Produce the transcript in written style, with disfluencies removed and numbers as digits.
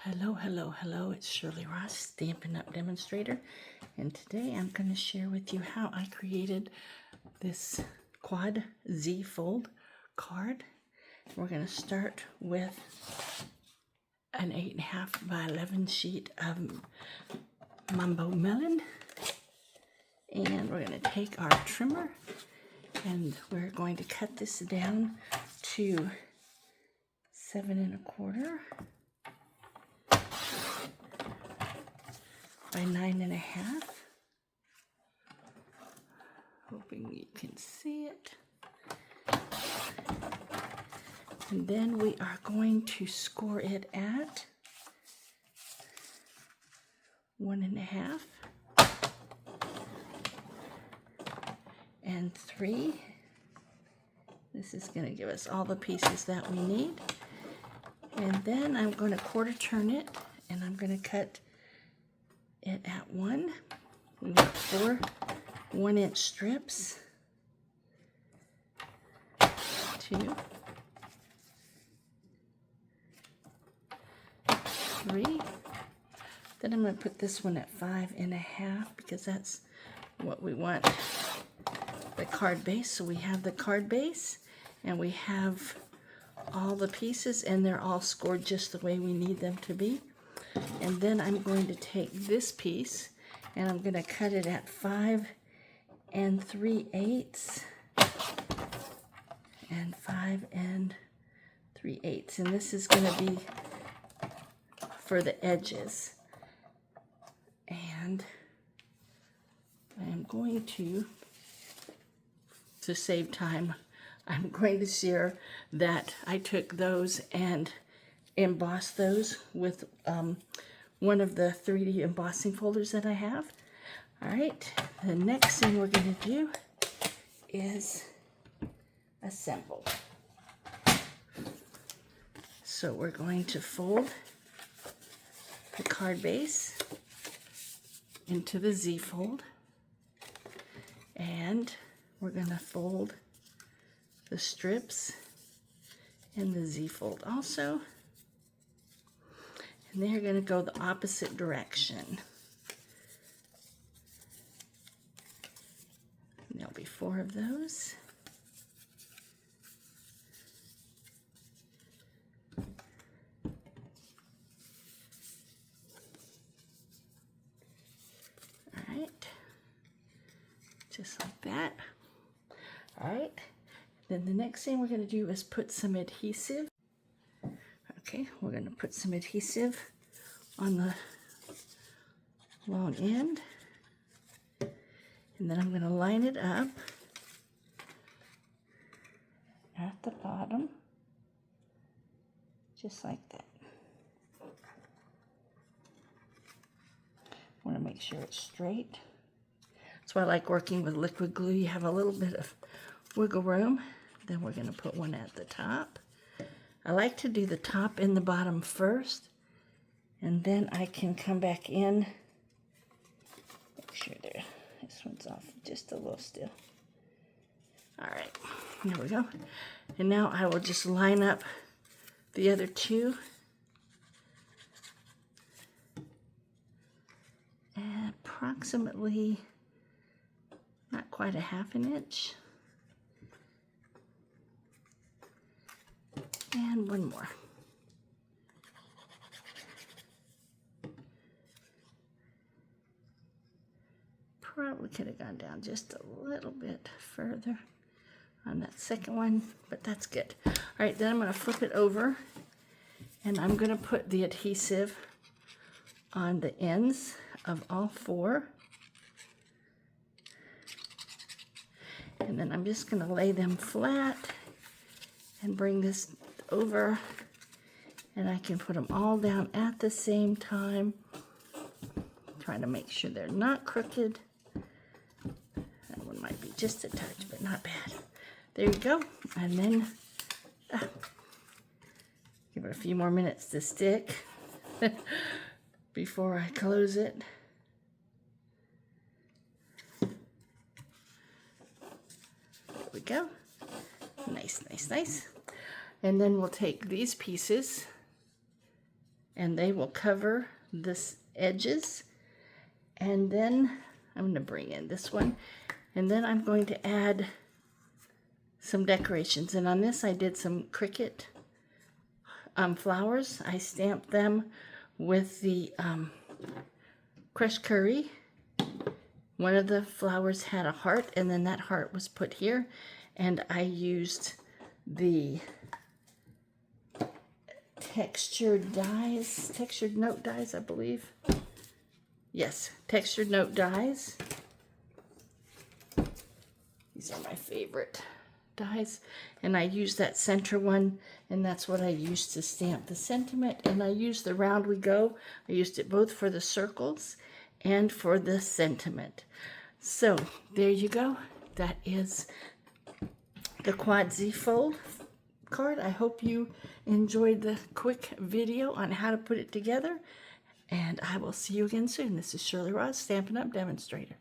Hello, hello, hello. It's Shirley Ross, Stampin' Up! Demonstrator. And today I'm going to share with you how I created this quad Z fold card. We're going to start with an 8.5 by 11 sheet of Mambo Melon. And we're going to take our trimmer and we're going to cut this down to 7 1/4 by 9 1/2. Hoping you can see it. And then we are going to score it at 1 1/2 and 3. This is going to give us all the pieces that we need. And then I'm going to quarter turn it and I'm going to cut it at 1. We want 4 1-inch strips. 2, 3. Then I'm going to put this one at 5 1/2 because that's what we want the card base. So we have the card base and we have all the pieces and they're all scored just the way we need them to be. And then I'm going to take this piece and I'm going to cut it at 5 3/8 and 5 3/8. And this is going to be for the edges. And I am going to save time, I'm going to share that I took those and embossed those with one of the 3D embossing folders that I have. All right, the next thing we're going to do is assemble. So we're going to fold the card base into the Z fold, and we're going to fold the strips in the Z fold also. And they're going to go the opposite direction. And there'll be 4 of those. All right. Just like that. All right. Then the next thing we're going to do is put some adhesive. Okay, we're going to put some adhesive on the long end. And then I'm going to line it up at the bottom, just like that. Want to make sure it's straight. That's why I like working with liquid glue. You have a little bit of wiggle room. Then we're going to put one at the top. I like to do the top and the bottom first, and then I can come back in. Make sure this one's off just a little still. All right, there we go. And now I will just line up the other 2. Approximately not quite a 1/2 inch. And one more. Probably could have gone down just a little bit further on that second one, but that's good. All right, then I'm going to flip it over and I'm going to put the adhesive on the ends of all 4. And then I'm just going to lay them flat and bring this over, and I can put them all down at the same time. Trying to make sure they're not crooked. That one might be just a touch, but not bad. There you go. And then give it a few more minutes to stick before I close it. There we go. Nice, nice, nice. And then we'll take these pieces and they will cover this edges. And then I'm going to bring in this one, and then I'm going to add some decorations. And on this I did some Cricut flowers. I stamped them with the crushed curry. One of the flowers had a heart, and then that heart was put here, and I used the textured note dies, I believe. Yes, textured note dies. These are my favorite dies, and I used that center one, and that's what I used to stamp the sentiment. And I used the Round We Go. I used it both for the circles and for the sentiment. So there you go. That is the Quad Z Fold card. I hope you enjoyed the quick video on how to put it together, and I will see you again soon. This is Shirley Ross, Stampin' Up! Demonstrator.